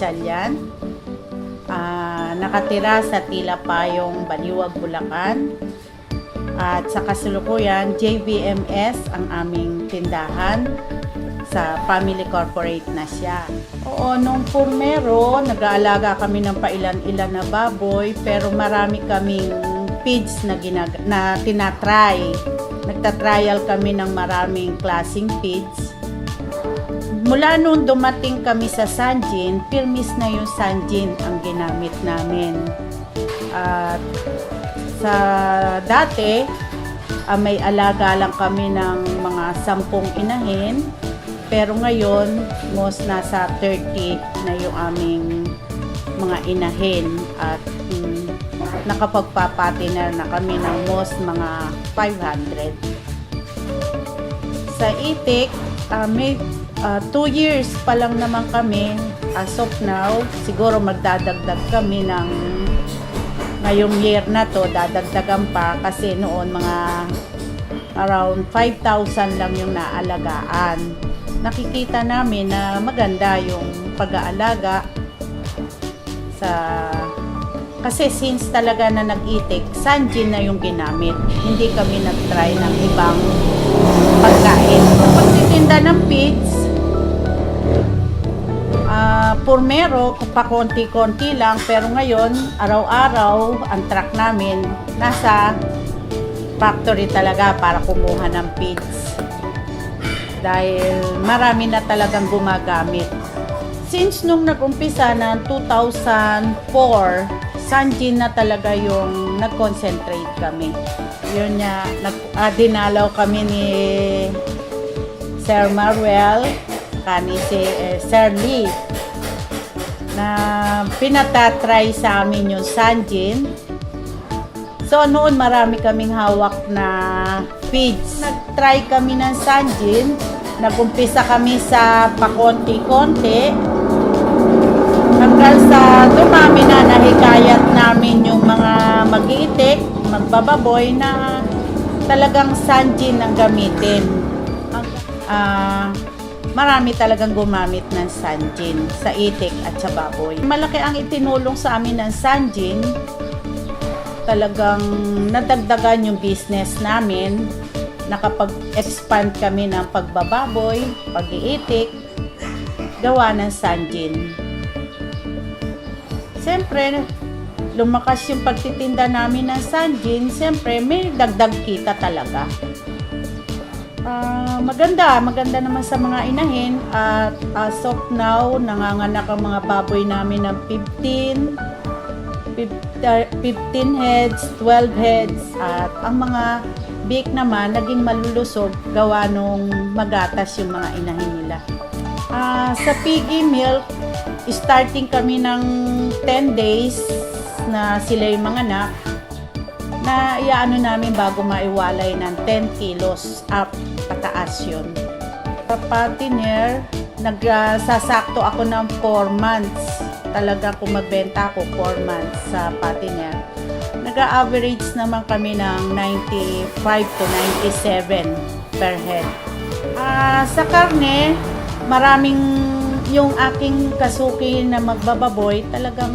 espesyal yan. Nakatira sa Tilapayong, Baliwag, Bulacan. At sa kasalukuyan, JBMS ang aming tindahan. Sa Family Corporate na siya. Oo, nung purmero, nag-aalaga kami ng pailan-ilan na baboy, pero marami kaming feeds na tinatry. Nagtatrial kami ng maraming klaseng feeds. Mula nung dumating kami sa Sanjin, firmis na yung Sanjin ang ginamit namin. At sa dati, may alaga lang kami ng mga 10 inahin. Pero ngayon, most nasa 30 na yung aming mga inahin at nakapagpapatinal na kami ng most mga 500. Sa itik, may 2 years pa lang naman kami. As of now, siguro magdadagdag kami ng ngayong year na to, dadagdagan pa kasi noon mga around 5,000 lang yung naalagaan. Nakikita namin na maganda yung pag-aalaga kasi since talaga na nag-itik, Sanjin na yung ginamit. Hindi kami nag-try ng ibang pagkain. Pagtitinda ng feeds, purmero, pakonti-konti lang, pero ngayon, araw-araw, ang truck namin nasa factory talaga para kumuha ng feeds. Dahil marami na talagang gumagamit. Since nung nag-umpisa na 2004, Sanjin na talaga yung nag-concentrate kami. Yun niya, dinalaw kami ni Sir Marwell, kani si Sir Lee, na pinatatry sa amin yung Sanjin. So noon marami kaming hawak na feeds. Nag-try kami ng Sanjin. Nag-umpisa kami sa pakonti-konti. Hanggang sa dumami na, nahikayat namin yung mga mag-iitik, magbababoy na talagang Sanjin ang gamitin. Marami talagang gumamit ng Sanjin sa itik at sa baboy. Malaki ang itinulong sa amin ng Sanjin. Talagang nadagdagan yung business namin. Nakapag-expand kami ng pagbababoy, pag-iitik, gawa ng Sanjin. Siyempre, lumakas yung pagtitinda namin ng Sanjin. Siyempre, may dagdag kita talaga. Maganda naman sa mga inahin. At as of now, nanganganak ang mga baboy namin ng 15 heads, 12 heads, at ang mga big naman naging malulusog gawa nung magatas yung mga inahin nila. Sa piggy milk, starting kami ng 10 days na sila yung mga anak, na iaano namin bago maiwalay ng 10 kilos up pataas yun. Sa patiner, nagsasakto ako ng 4 months. Talaga kung magbenta ako 4 months sa patiner. Nag-average naman kami ng 95 to 97 per head. Sa karne, maraming yung aking kasuki na magbababoy, talagang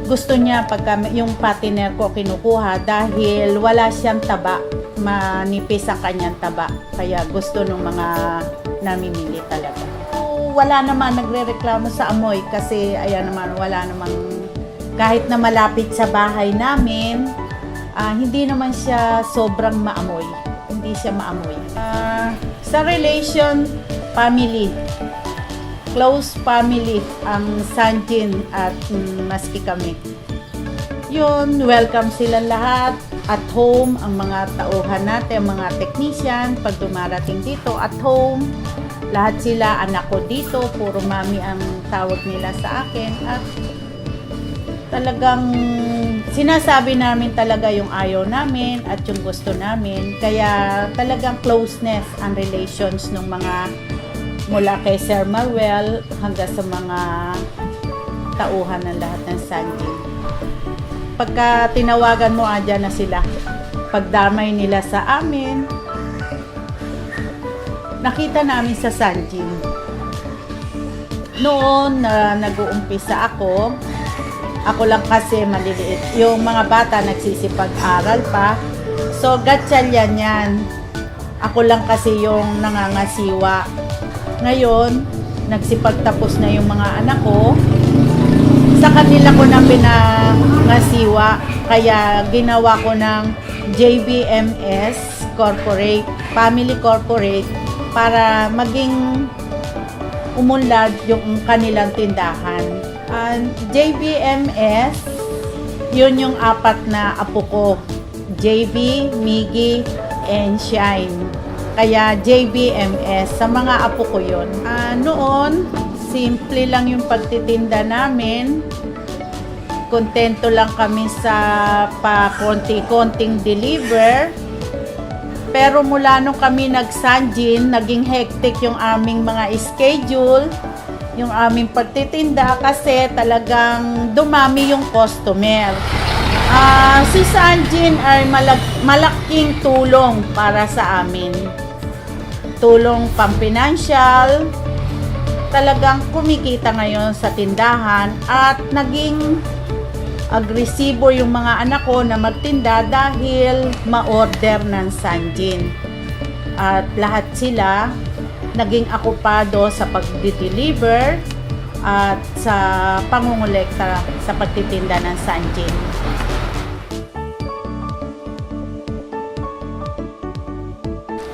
gusto niya pagka yung patiner ko kinukuha dahil wala siyang taba, manipis ang kanyang taba. Kaya gusto ng mga namimili talaga. Wala naman nagrereklamo sa amoy kasi ayan naman, wala namang kahit na malapit sa bahay namin, hindi naman siya sobrang maamoy. Hindi siya maamoy. Sa relation, family. Close family ang Sanjin at maski kami. Yun, welcome sila lahat. At home, ang mga tauhan natin, ang mga technician, pag dumarating dito, at home. Lahat sila, anak ko dito, puro mami ang tawag nila sa akin. At talagang sinasabi namin talaga yung ayaw namin at yung gusto namin. Kaya talagang closeness and relations ng mga mula kay Sir Marwell hanggang sa mga tauhan ng lahat ng Sanjin. Pagka tinawagan mo, andyan na sila. Pagdamay nila sa amin, nakita namin sa Sanjin. Noon na nag-uumpisa ako lang kasi maliliit. Yung mga bata nagsisipag-aral pa. So, gatsalyan yan. Ako lang kasi yung nangangasiwa. Ngayon, nagsipagtapos na yung mga anak ko. Sa kanila ko na pinangasiwa. Kaya ginawa ko ng JBMS Corporate, Family Corporate, para maging umunlad yung kanilang tindahan. And JBMS, yun yung 4 na apo ko. JB, Miggy, and Shine. Kaya JBMS, sa mga apo ko yun. Noon, simple lang yung pagtitinda namin. Kontento lang kami sa pa-konti-konting deliver. Pero mula nung kami nag-Sanjin, naging hectic yung aming mga schedule, yung aming pagtitinda kasi talagang dumami yung customer. Si Sanjin ay malaking tulong para sa amin. Tulong pampinansyal, talagang kumikita ngayon sa tindahan at naging agresibo yung mga anak ko na magtinda dahil ma-order ng Sanjin. At lahat sila naging akupado sa pag-deliver at sa pangungulekta sa pagtitinda ng Sanjin.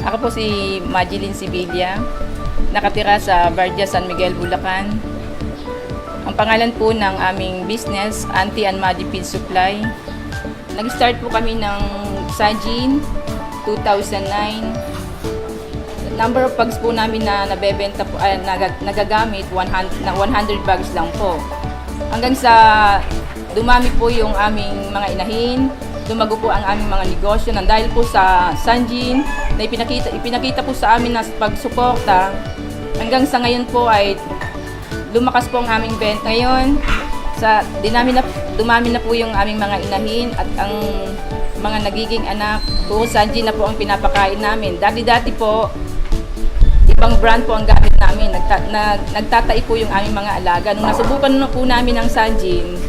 Ako po si Majeline Sibilla, nakatira sa Bardia, San Miguel, Bulacan. Ang pangalan po ng aming business, Auntie and Maddie Feed Supply. Nag-start po kami ng Sanjin 2009. Number of bags po namin na nabebenta po, nagagamit 100 bags lang po. Hanggang sa dumami po yung aming mga inahin, lumago po ang aming mga negosyo nang dahil po sa Sanjin na ipinakita po sa amin na pagsuporta. Hanggang sa ngayon po ay lumakas po ang aming benta ngayon. Dumami na po yung aming mga inahin at ang mga nagiging anak. Puro Sanjin na po ang pinapakain namin. Dati po, ibang brand po ang gamit namin. Nagtatai po yung aming mga alaga. Nung nasubukan na po namin ang Sanjin,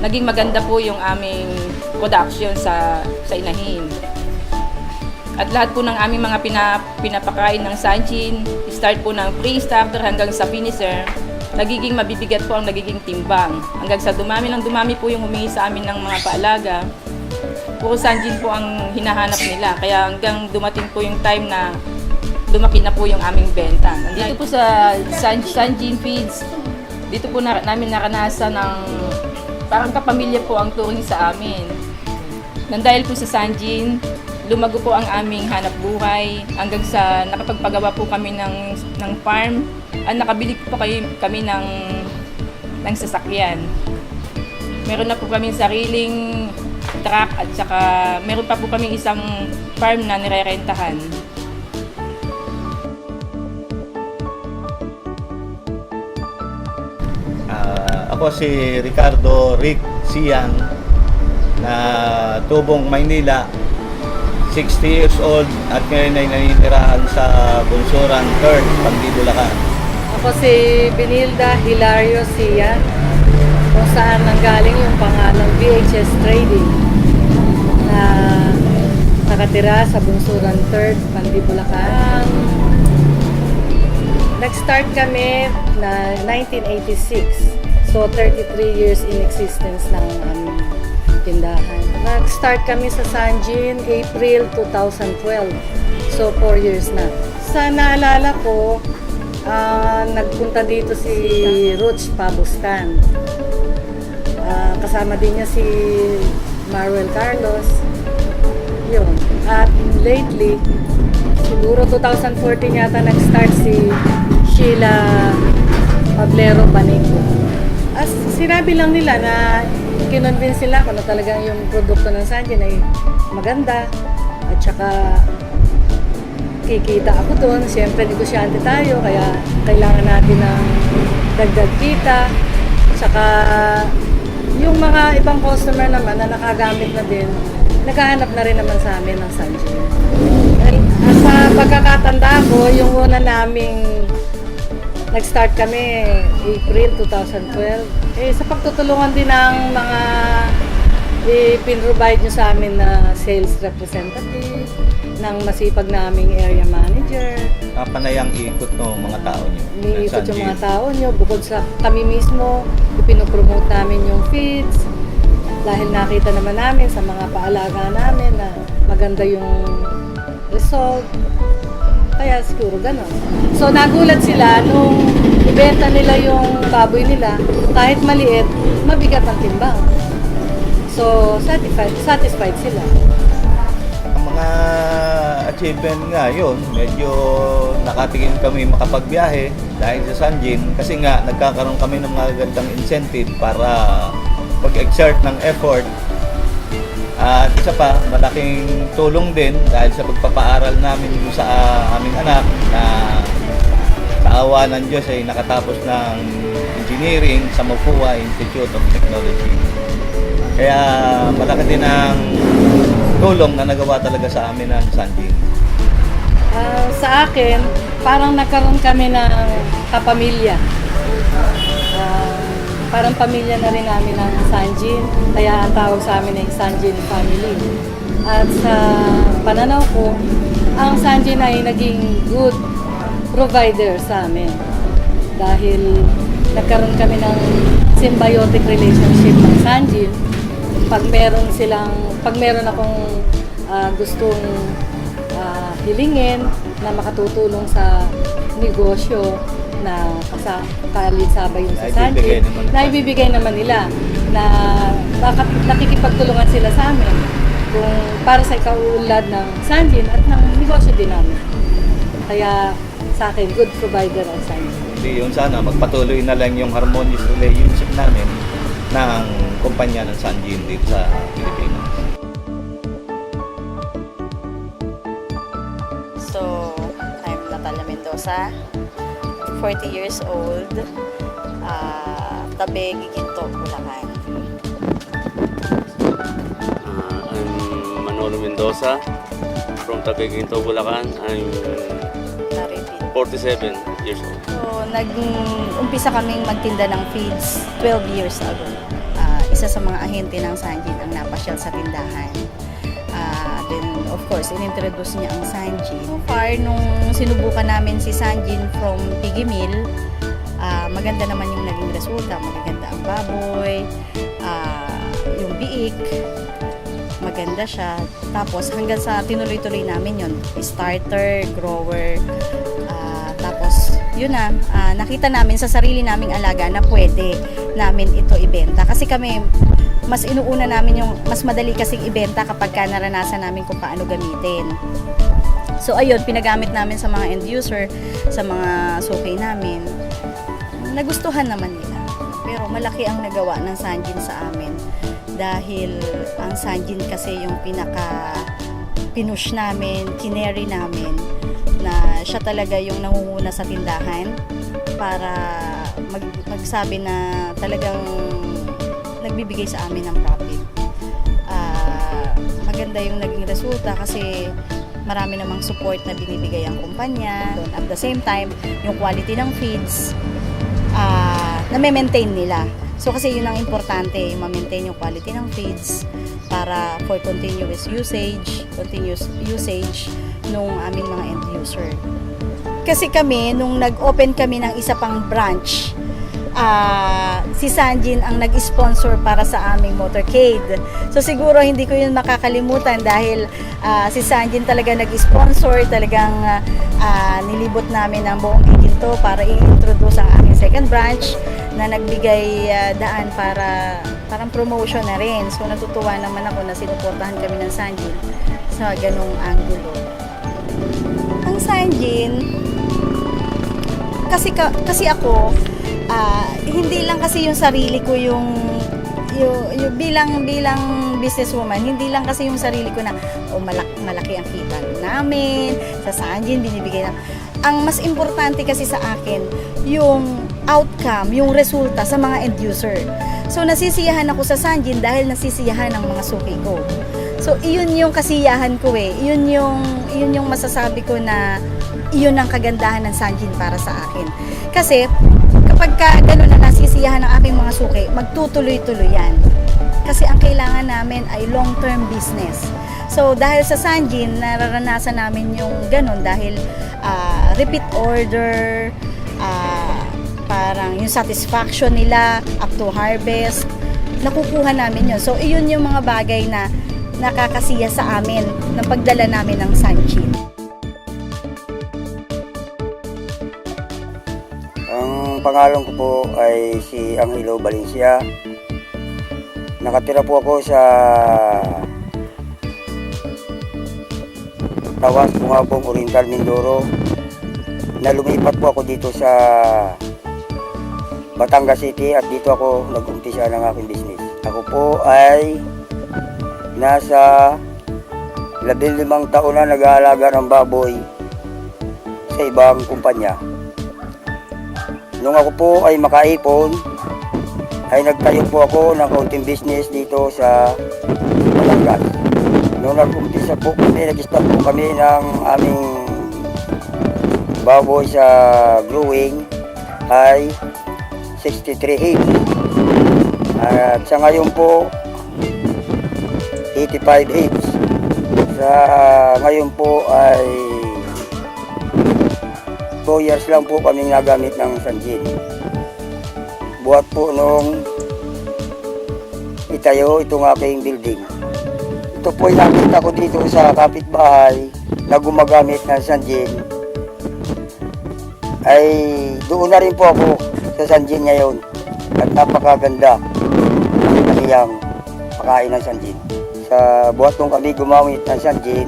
naging maganda po yung aming production sa inahin. At lahat po ng aming mga pinapakain ng Sanjin, start po ng pre-starter hanggang sa finisher, nagiging mabibigat po ang nagiging timbang. Hanggang sa dumami po yung humingi sa amin ng mga paalaga, puro Sanjin po ang hinahanap nila. Kaya hanggang dumating po yung time na lumaki na po yung aming benta. Nandito po sa Sanjin Feeds, dito po namin naranasan ng parang kapamilya po ang turing sa amin. Nang dahil po sa Sanjin, lumago po ang aming hanap buhay hanggang sa nakapagpagawa po kami ng farm at nakabili po kami ng sasakyan. Meron na po kami sariling truck at saka meron pa po kami isang farm na nirerentahan. Ako si Ricardo Rick Sian na Tubong, Maynila, 60 years old at ngayon ay nanitirahan sa Bunsuran, 3rd, Pandi, Bulacan. Ako si Benilda Hilario Sian, kung saan nanggaling yung pangalan VHS Trading na nakatira sa Bunsuran, 3rd, Pandi, Bulacan. Nag-start kami na 1986. So, 33 years in existence ng aming tindahan. Nag-start kami sa Sanjin April 2012. So, 4 years na. Sa naalala ko, nagpunta dito si Ruch Pabustan. Kasama din niya si Maruel Carlos. Yun. At lately, siguro 2014 yata nag-start si Sheila Pablero Panico. As sinabi lang nila na kinonvince sila ko na talagang yung produkto ng Sanjin ay maganda at saka kikita ako doon. Siyempre negosyante tayo kaya kailangan natin ng dagdag kita. Saka yung mga ibang customer naman na nakagamit na din, naghahanap na rin naman sa amin ng Sanjin. Sa pagkakatanda ko, yung una naming Nag-start kami April 2012. Sa pagtutulungan din ng mga ipin-provide nyo sa amin na sales representative, ng masipag naming area manager. Panayang ikot no mga tao nyo. Iniikot yung mga tao nyo. Bukod sa kami mismo, ipinopromote namin yung feeds. Dahil nakita naman namin sa mga paalaga namin na maganda yung result. Kaya siguro gano'n. So nagulat sila nung ibenta nila yung baboy nila, kahit maliit, mabigat ang timbang. So satisfied sila. Ang mga achievement nga yun, medyo nakatingin kami makapagbiyahe dahil sa Sanjin kasi nga nagkakaroon kami ng mga gandang incentive para pag-exert ng effort. At isa pa, malaking tulong din dahil sa pagpapaaral namin sa aming anak na sa awa ng Diyos ay nakatapos ng engineering sa Mapua Institute of Technology. Kaya malaki din ang tulong na nagawa talaga sa amin ng Sanjin. Sa akin, parang nagkaroon kami ng kapamilya. Parang pamilya na rin namin ng Sanjin, kaya ang tawag sa amin ay Sanjin family. At sa pananaw ko, ang Sanjin ay naging good provider sa amin. Dahil nagkaroon kami ng symbiotic relationship ng Sanjin. Pag meron akong gustong hilingin na makatutulong sa negosyo na kalisabay yung sa Sanjin, na ibibigay naman nila na nakikipagtulungan sila sa amin kung para sa ikaulad ng Sanjin at ng negosyo din namin. Kaya sa akin, good provider ang Sanjin. Hindi yun sana, magpatuloy na lang yung harmonious relationship namin ng kumpanya ng Sanjin dito sa Pilipinas. So, I'm Natalia Mendoza, 40 years old, tabi Giginto, Bulacan. I'm Manolo Mendoza from Taguig-Ginto, Bulacan. I'm 47 years old. So, nag-umpisa kaming magtinda ng feeds 12 years ago. Isa sa mga ahente ng Sanjin ang napasyal sa tindahan. Then, of course, inintroduce niya ang Sanjin. So far, nung sinubukan namin si Sanjin from Piggy Mill, maganda naman yung naging resulta. Magaganda ang baboy, yung biik, maganda siya. Tapos, hanggang sa tinuloy-tuloy namin yun, starter, grower, tapos, yun na, nakita namin sa sarili naming alaga na pwede namin ito ibenta. Kasi kami, mas inuuna namin yung, mas madali kasing ibenta kapag naranasan namin kung paano gamitin. So, ayun, pinagamit namin sa mga end user, sa mga sukay namin. Nagustuhan naman nila. Pero malaki ang nagawa ng Sanjin sa amin. Dahil ang Sanjin kasi yung pinaka-pinush namin, kineri namin, na siya talaga yung nangunguna sa tindahan para magsabi na talagang nagbibigay sa amin ng profit. Maganda yung naging resulta kasi marami namang support na binibigay ang kumpanya. At the same time, yung quality ng feeds na maintain nila. So kasi yun ang importante, yung ma-maintain yung quality ng feeds para for continuous usage nung aming mga end user. Kasi kami, nung nag-open kami ng isa pang branch, si Sanjin ang nag-sponsor para sa aming motorcade. So siguro hindi ko yun makakalimutan dahil si Sanjin talaga nag-sponsor, talagang nilibot namin ang buong Giginto para i-introduce ang aming second branch na nagbigay daan para parang promotion na rin. So natutuwa naman ako na sinuportahan kami ng Sanjin sa ganong angulo. Ang Sanjin, kasi ako, hindi lang kasi yung sarili ko yung bilang businesswoman, hindi lang kasi yung sarili ko na malaki ang kita namin sa Sanjin, binibigay na. Ang mas importante kasi sa akin yung outcome, yung resulta sa mga end user. So nasisiyahan ako sa Sanjin dahil nasisiyahan ang mga suki ko. So iyon yung kasiyahan ko eh. Iyon yung masasabi ko na iyon ang kagandahan ng Sanjin para sa akin. Kasi kapag ka gano'n na nasisiyahan ng aking mga suki, magtutuloy-tuloy yan. Kasi ang kailangan namin ay long-term business. So dahil sa Sanjin, nararanasan namin yung gano'n dahil repeat order, parang yung satisfaction nila up to harvest, nakukuha namin yun. So iyon yung mga bagay na nakakasiya sa amin ng pagdala namin ng Sanjin. Ang pangalan ko po ay si Angelo Valencia. Nakatira po ako sa Tawas, Bungabong, Oriental, Mindoro. Na lumipat po ako dito sa Batangas City at dito ako nag-umpisa ng aking business. Ako po ay nasa 15 taon na nag-aalaga ng baboy sa ibang kumpanya. Nung ako po ay makaipon, ay nagtayo po ako ng kaunting business dito sa Batangas. Nung nag-umpisa po kami, nag-start po kami ng aming baboy sa growing ay 63 heads. At sa ngayon po, 85 heads. Sa ngayon po ay 2 years lang po kami nagamit ng Sanjin. Buhat po nung itayo itong aking building. Ito po ay nakita ko dito sa kapitbahay na gumagamit ng Sanjin. Ay doon na rin po ako sa Sanjin ngayon. At napakaganda ang kaniyang pakain ng Sanjin. Sa buhat nung kami gumamit ng Sanjin,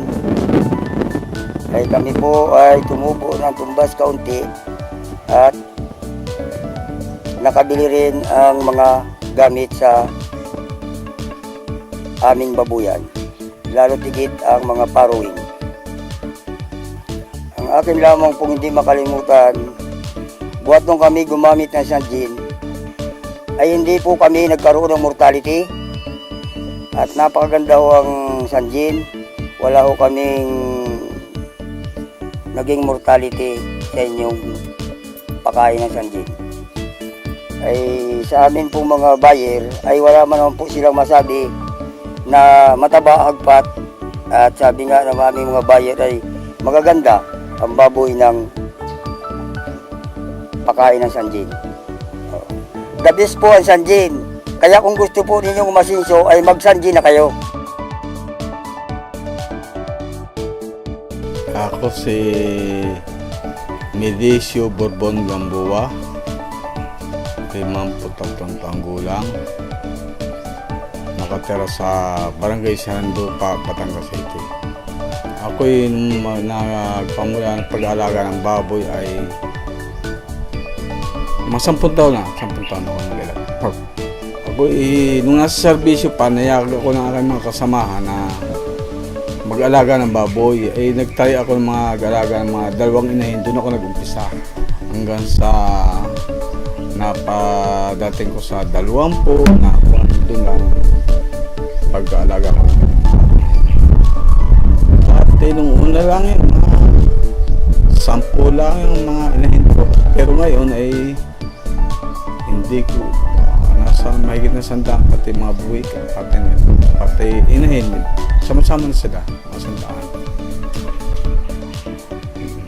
ay kami po ay tumubo ng tumbas kaunti at nakabili rin ang mga gamit sa aming babuyan, lalo tigit ang mga farrowing. Ang akin lamang pong hindi makalimutan, buhat nung kami gumamit ng Sanjin, ay hindi po kami nagkaroon ng mortality at napakaganda ho ang Sanjin. Wala ho kaming naging mortality sa inyong pakain ng Sanjin. Ay sa amin po mga buyer ay wala man naman po silang masabi na mataba hagpat, at sabi nga ng aming mga buyer ay magaganda ang baboy ng pakain ng Sanjin. The best po ang Sanjin, kaya kung gusto po ninyong masinso ay mag-Sanjin na kayo. Ako si Medicio Bourbon Gamboa, 53 taong gulang, nakatira sa Barangay Sarandupa, Batangas City. Ako'y nagpamula ng pag-aalaga ng baboy ay mga 10 taon na, 10 taon ako nag-alaga. Ako'y nung nasa serbisyo pa, nayag ako ng aking mga kasamahan na mag-alaga ng baboy, ay nagtry ako ng mga mag-alaga ng mga 2 inahin. Doon ako nag-umpisa hanggang sa napadating ko sa 20 na doon lang pag-aalaga ko. Dati nung una lang yun, mga 10 lang yung mga inahin ko. Pero ngayon ay hindi ko nasa mahigit na 100 pati mga buwik, pati inahin. Sama-sama na sila, mga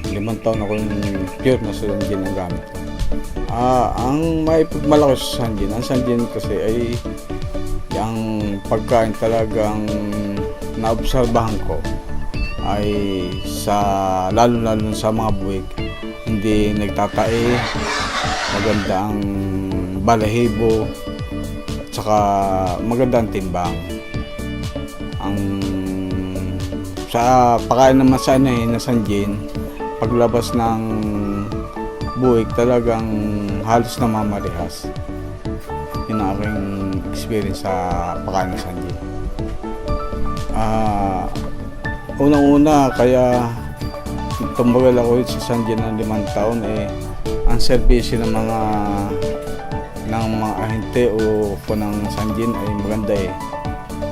100. 5 taon ako yung pure na Sanjin ang gamit ko. Ang may pagmalaki sa Sanjin, ang Sanjin kasi ay yung pagkain talagang naobserbahan ko ay sa lalo sa mga buwik, hindi nagtatae, maganda ang balahibo, tsaka maganda ang timbang. Ang sa pagkain naman sa na Sanjin, paglabas ng buwik talagang halos namamarihas. Yun ang aking experience sa pagkain ng Sanjin. Unang-una kaya tumbagal ako sa Sanjin ng 5 taon ang serbisyo ng mga ahente o po ng Sanjin ay maganda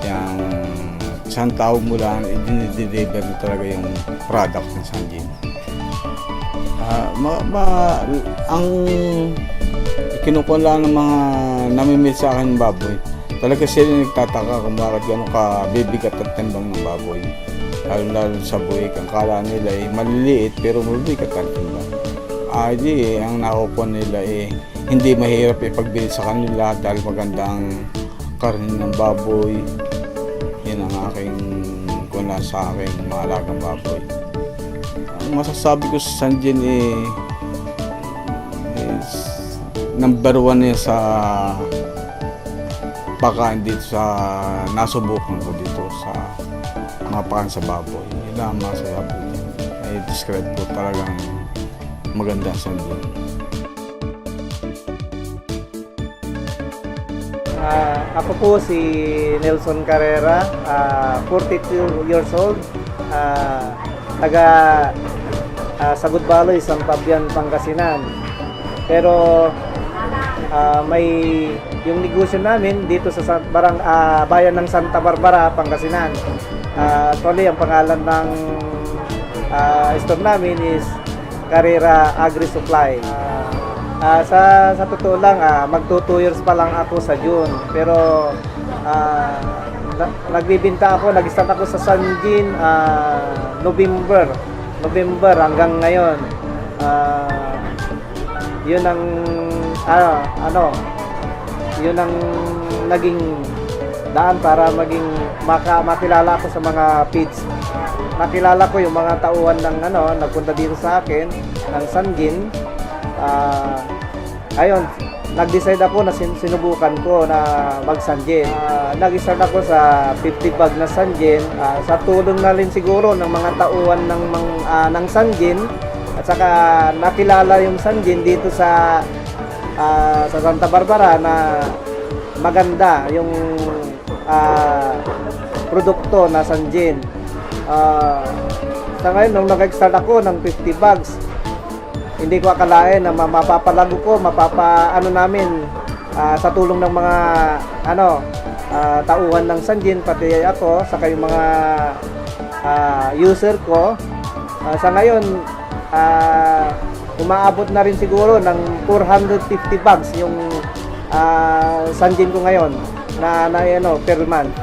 Yung isang tawag mo lang, i-deliver na talaga yung product ng Sanjin. Ang kinukuha lang ng mga namimil sa akin ng baboy, talaga sila nagtataka kung bakit gano'n kabibigat at timbang ng baboy. Lalo sa buwik, ang kala nila maliliit pero mabibigat ang timbang. Ang nakukuha nila hindi mahirap ipagbili sa kanila dahil magandang karne ng baboy. Yan ang aking kuna sa aking mga alagang baboy. Ang masasabi ko sa Sanjin number 1 niya sa pagkain dito sa nasubukan ko dito sa mga pagkain sa baboy. Yun lang ang masasabi ko. Describe ko talagang maganda ang Sanjin. Ako po si Nelson Carrera, 42 years old, taga Sagut Baloy, San Fabian, Pangasinan. Pero may yung negosyo namin dito sa bayan ng Santa Barbara, Pangasinan. Actually, ang pangalan ng store namin is Carrera Agri Supply. Sa totoo lang, magto 2 years pa lang ako sa June. Pero nagbibinta ako, nag-start ako sa Sanjin November hanggang ngayon. Yun ang yun ang naging daan para maging makilala ako sa mga feeds. Nakilala ko yung mga tauhan ng nagpunta dito sa akin ng Sanjin. Ayun, nag-decide ako na sinubukan ko na mag-Sanjin. Nag-start ako sa 50 bag na Sanjin, sa tulong na rin siguro ng mga tauhan ng Sanjin, at saka nakilala yung Sanjin dito sa Santa Barbara na maganda yung produkto na Sanjin. Sa ngayon, nung nag-start ako ng 50 bags, hindi ko akalain na mapapalago ko, namin sa tulong ng mga tauhan ng Sanjin, pati ako, saka yung mga user ko. Sa ngayon, umaabot na rin siguro ng 450 bags yung Sanjin ko ngayon na per month.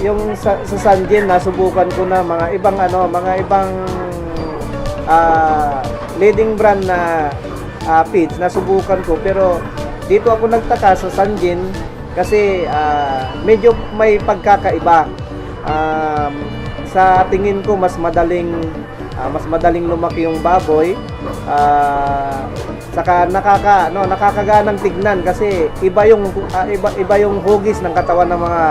Yung sa Sanjin, nasubukan ko na mga ibang leading brand na feeds, nasubukan ko, pero dito ako nagtaka sa Sanjin kasi medyo may pagkakaiba. Sa tingin ko mas madaling lumaki yung baboy, saka nakakaganang tignan kasi iba yung hugis ng katawan ng mga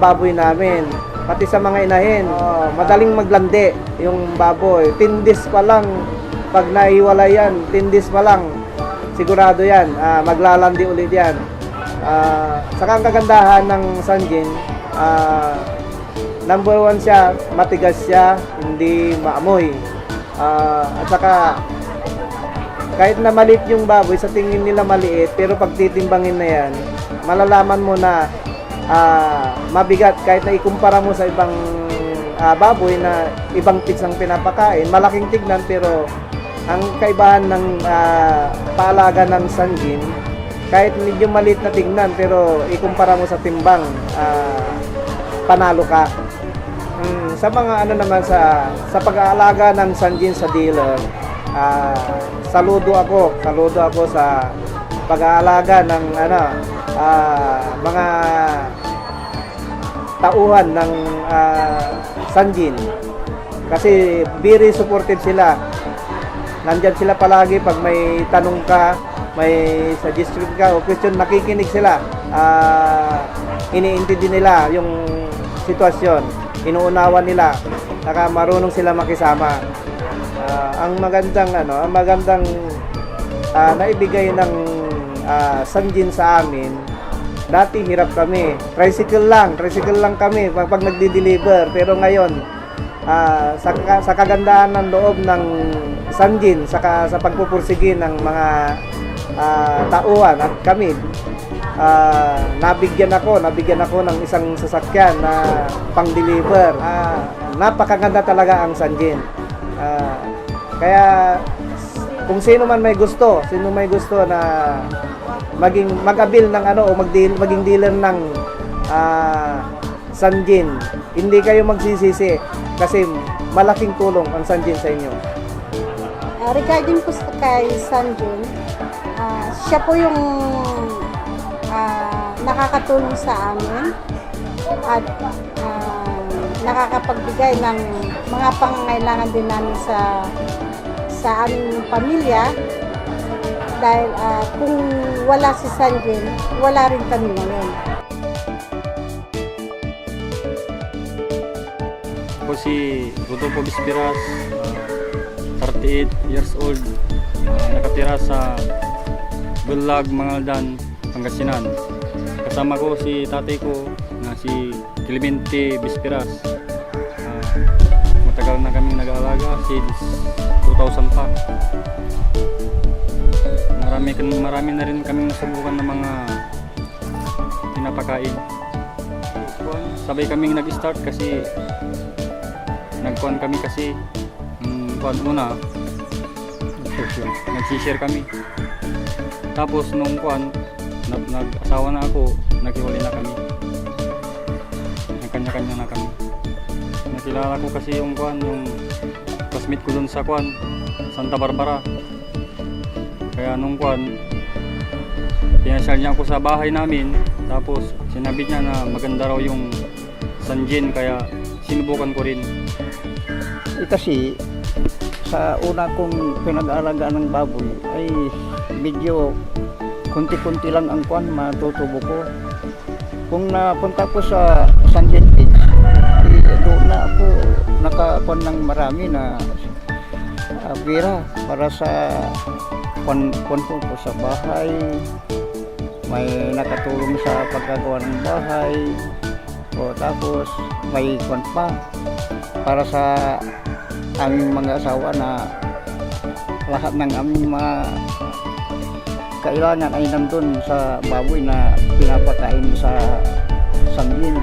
baboy namin. Pati sa mga inahin, madaling maglandi yung baboy. 10 days pa lang, pag naiwala yan, 10 days pa lang, sigurado yan, maglalandi ulit yan. Saka ang kagandahan ng Sanjin, number 1 siya, matigas siya, hindi maamoy. At saka, kahit na maliit yung baboy, sa tingin nila maliit, pero pag titimbangin na yan, malalaman mo na mabigat. Kahit na ikumpara mo sa ibang baboy na ibang feeds ang pinapakain, malaking tignan, pero ang kaibahan ng paalaga ng Sanjin, kahit medyo maliit na tignan, pero ikumpara mo sa timbang, panalo ka. Sa mga naman sa pag-aalaga ng Sanjin sa dealer, saludo ako sa pag-aalaga ng mga tauhan ng Sanjin, kasi very supportive sila. Nandyan sila palagi pag may tanong ka, may suggestion ka o question, nakikinig sila. Iniintindi nila yung sitwasyon, inuunawan nila, saka marunong sila makisama. Ang magandang naibigay ng Sanjin sa amin, dati hirap kami, tricycle lang kami pag nagdi-deliver, pero ngayon sa kagandahan ng loob ng Sanjin, saka sa pagpupursige ng mga tauhan at kami, nabigyan ako ng isang sasakyan na pang-deliver. Napakaganda talaga ang Sanjin. Kaya kung sino man may gusto na mag-abil ng ano o maging dealer ng Sanjin, hindi kayo magsisisi kasi malaking tulong ang Sanjin sa inyo. Regarding po kay Sanjin, siya po yung nakakatulong sa amin at nakakapagbigay ng mga pangangailangan din namin sa aming pamilya dahil kung wala si Sanjin, wala rin kami ngayon. Ako si Rodolfo Bispiras, 38 years old, nakatira sa Bulag, Mangaldan, Pangasinan. Kasama ko si tatay ko na si Clemente Bispiras. Matagal na kaming nag-aalaga since 2000 pa. Marami na rin kaming nasubukan ng mga pinapakain. Sabay kaming nag-start kasi nagkuhan kami kasi una nag-share kami. Tapos nung nag-asawa na ako, naghiwalay na kami. Nagkanya-kanya na kami. Nakilala ko kasi yung classmate ko dun sa Santa Barbara. Kaya nung pinasyal niya ako sa bahay namin. Tapos sinabi niya na maganda raw yung Sanjin, kaya sinubukan ko rin. Kasi sa una kong pinag-aalagaan ng baboy ay medyo kunti-kunti lang ang matutubo ko. Kung napunta ko sa Sanjin Page, doon na ako nakakuan ng marami na pera para sa kuan ko sa bahay. May nakatulong sa pagkagawa ng bahay. Tapos may kuan pa para sa aming mga asawa na lahat ng aming mga kailangan ay nandun sa baboy na pinapakain sa Sanjin.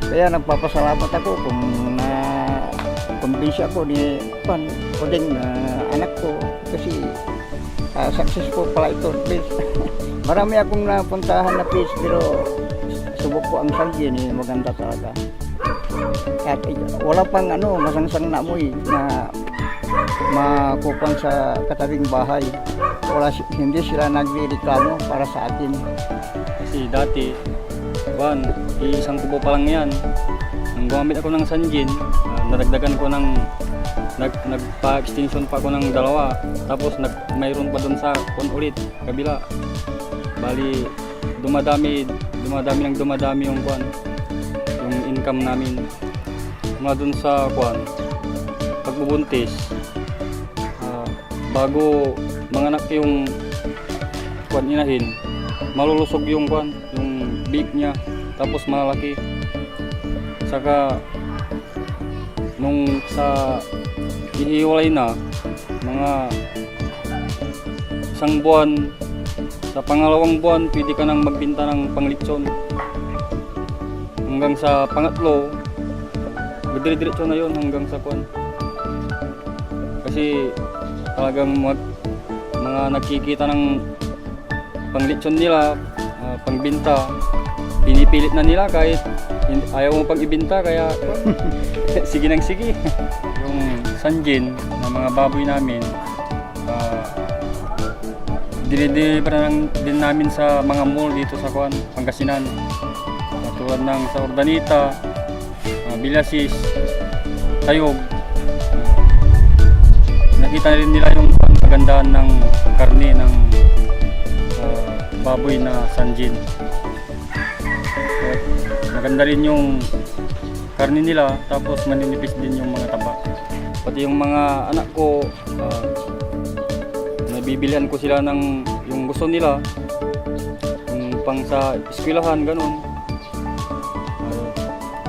Kaya nagpapasalamat ako kung na-convince ako ni Odeng na anak ko kasi successful pala ito. Marami akong napuntahan na place pero subok ko ang Sanjin, maganda talaga. At wala pang masangsang na amoy na makupan sa katabing bahay. Hindi sila nagrereklamo para sa atin. Kasi dati, isang tubo pa lang yan. Nang gumamit ako ng Sanjin, nadagdagan ko nagpa-extension pa ako ng 2. Tapos mayroon pa dun sa ulit, kabila. Bali, dumadami yung yung income namin. Mga dun sa pagbubuntis, bago manganak yung inahin, malulusog yung beak niya, tapos malalaki. Saka nung sa ihiwalay na mga 1 buwan, sa pangalawang buwan pwede ka nang magbenta ng panglitsyon. Hanggang sa pangatlo, dire-diretso na yun hanggang sa kasi talagang mga nakikita ng panglitsyon nila, pangbenta, pinipilit na nila kahit ayaw mo pang ibenta, kaya sige nang sige. Yung Sanjin na mga baboy namin, dinideliver din namin sa mga mall dito sa Pangasinan. Tulad ng sa Urdaneta, Villasis, Tayog. Nakita rin nila yung kagandahan ng karne ng baboy na Sanjin. At maganda rin yung karne nila, tapos maninipis din yung mga taba. Pati yung mga anak ko, nabibilihan ko sila ng yung gusto nila, yung pang sa eskwelahan, ganun.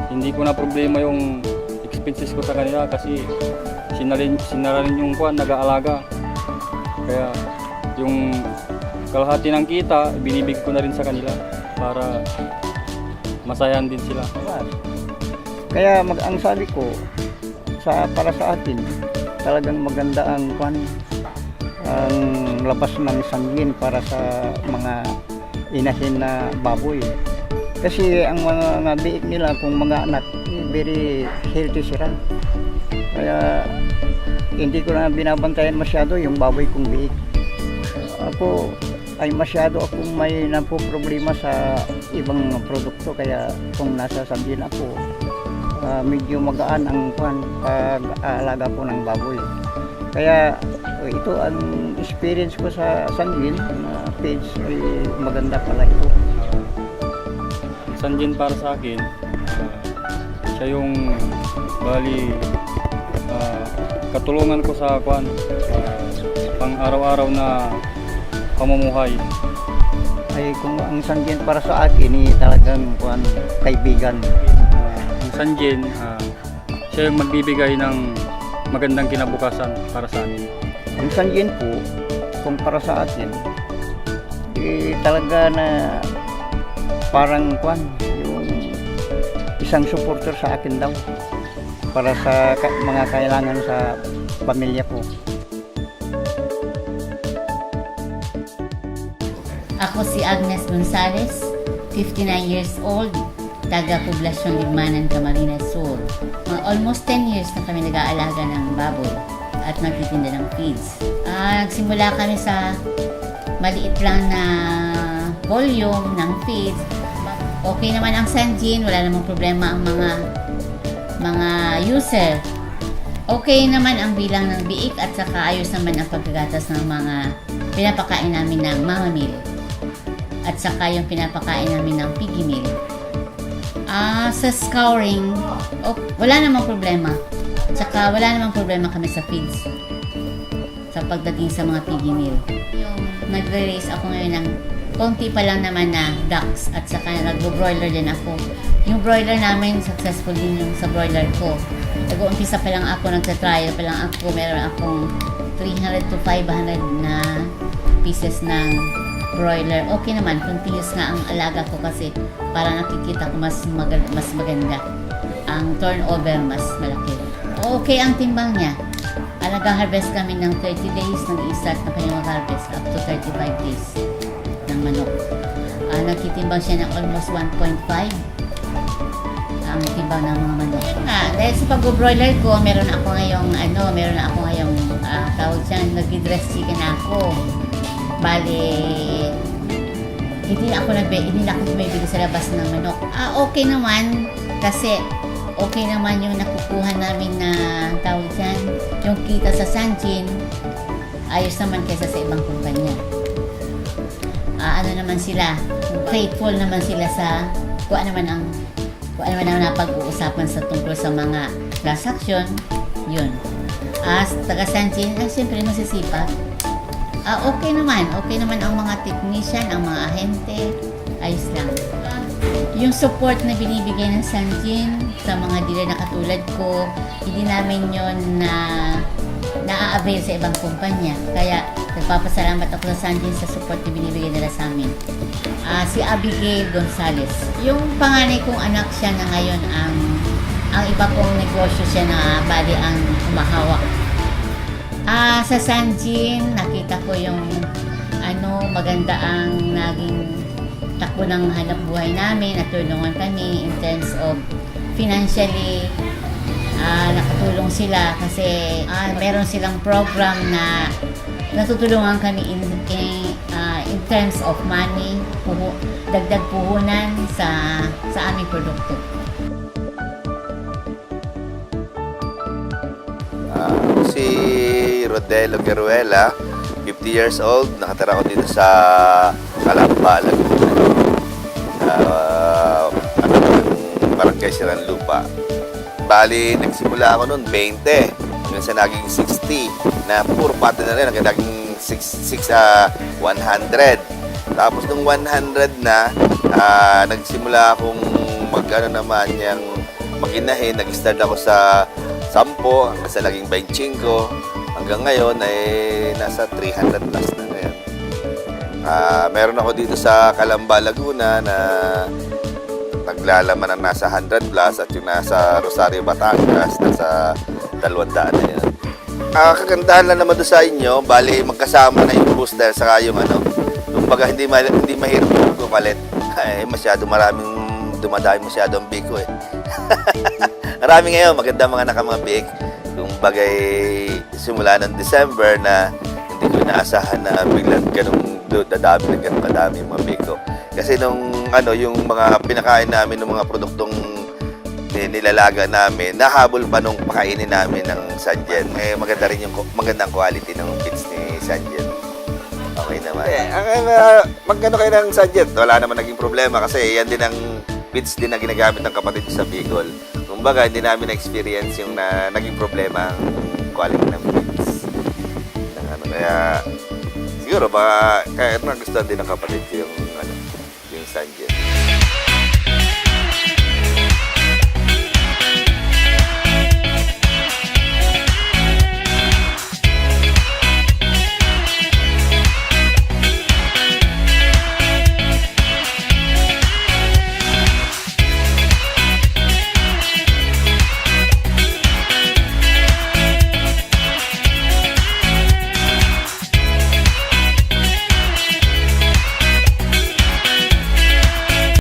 Hindi ko na problema yung expenses ko sa kanila kasi sinara rin yung nag-aalaga. Kaya yung kalahati ng kita, binibig ko na rin sa kanila para masayahan din sila. Kaya ang sabi ko para sa atin, talagang maganda ang labas ng sanggin para sa mga inahin na baboy. Kasi ang mga biik nila kung mga anak, very healthy sila. Kaya hindi ko na binabantayan masyado yung baboy kong biik. Ako ay masyado akong may problema sa ibang produkto, kaya kung nasa sanggin ako, medyo magaan ang pag-aalaga ko ng baboy. Kaya ito ang experience ko sa sanggin na feeds ay maganda pala ito. Sanggin para sa akin, siya yung katulungan ko sa pang araw-araw na pamumuhay. Ay kung ang sanggin para sa akin talagang kaibigan. Ang sanggin, siya yung magbibigay ng magandang kinabukasan para sa amin. Ang sanggin po, kung para sa atin, talaga na parang yung isang supporter sa akin daw para sa mga kailangan sa pamilya ko. Ako si Agnes Gonzales, 59 years old, taga Poblasyon Ligmanan, Camarines Sur. Almost 10 years na kami nag-aalaga ng baboy at nagtitinda ng feeds. Nagsimula kami sa maliit lang na volume ng feeds. Okay naman ang sanggin, wala namang problema ang mga user. Okay naman ang bilang ng biik at saka ayos naman ang pagkagatas ng mga pinapakain namin ng mama meal. At saka yung pinapakain namin ng piggy meal. Sa scouring, wala namang problema. Tsaka wala namang problema kami sa feeds sa pagdating sa mga piggy meal. Yung nagre-raise ako ngayon ng konti pa lang naman na ducks at saka nagbo-broiler din ako. Yung broiler namin, successful din yung sa broiler ko. Nag-uumpisa pa lang ako, nagtatrial pa lang ako. Meron akong 300 to 500 na pieces ng broiler. Okay naman, continuous nga ang alaga ko kasi para nakikita ko mas maganda. Ang turnover mas malaki. Okay ang timbang niya. Nag-harvest kami ng 30 days, nag-i-start na kami mag-harvest up to 35 days ng manok. Nagtitimbang siya ng almost 1.5 ang timbang ng mga manok. Dahil sa pag-broiler ko, meron ako ngayong tawag dyan, nag-dress chicken ako. Bale, hindi na ako bumibili sa labas ng manok. Okay naman kasi okay naman yung nakukuha namin na tawag dyan, yung kita sa sanggin, ayos naman kaysa sa ibang kumpanya. Ano naman sila, faithful naman sila sa kung ano naman ang napag-uusapan sa tungkol sa mga transaction, yun. Taga sanggin, siyempre masisipag. Okay naman ang mga technician, ang mga ahente, ayos lang. Yung support na binibigay ng sanggin sa mga dealer na katulad ko, hindi namin yon na-avail sa ibang kumpanya. Kaya nagpapasalamat ako sa sanggin sa support na binibigay nila sa amin. Si Abigail Gonzales. Yung panganay kong anak siya na ngayon ang iba kong negosyo siya na bali ang humahawak. Sa sanggin, nakita ko yung maganda ang naging takbo ng hanap buhay namin, natulungan kami in terms of financially, nakatulong sila kasi meron silang program na natutulungan kami in terms of money, dagdag puhunan sa aming produkto. Si Rodelo Gueruela, 50 years old, nakatira ko dito sa Calamba, Laguna. Barangay Siranlupa. Bali, nagsimula ako noon 20, hanggang sa naging 60, na puro pati na rin, hanggang naging 100. Tapos nung 100 na, nagsimula akong maginahin, nag-start ako sa 10, hanggang sa naging 25, hanggang ngayon ay nasa 300 plus na ngayon. Meron ako dito sa Calamba, Laguna na naglalaman ng nasa 100 plus at yung nasa Rosario, Batangas nasa 200 na yan. kagandahan lang naman doon sa inyo, bali magkasama na yung booster saka yung ano, kumbaga hindi mahirap pumalit. Ay, maraming dumadami masyado ang biko eh. Marami ngayon, maganda mga mga big. Kumbaga simula ng December na hindi ko inaasahan na biglang ganung dadami na ganun kadami yung mga biko. Kasi nung ano, yung mga pinakain namin ng mga produktong nilalaga namin, nahabol pa nung pakainin namin ng Sanjen. Maganda rin yung magandang quality ng feeds ni Sanjen. Okay naman. Magkano kayo ng Sanjen? Wala naman naging problema kasi yan din ang feeds din na ginagamit ng kapatid ko sa Bicol. Kumbaga, hindi namin na-experience yung naging problema ang quality ng feeds. Kaya siguro kaya nagustuhan din ng kapatid ko yung Sanjen.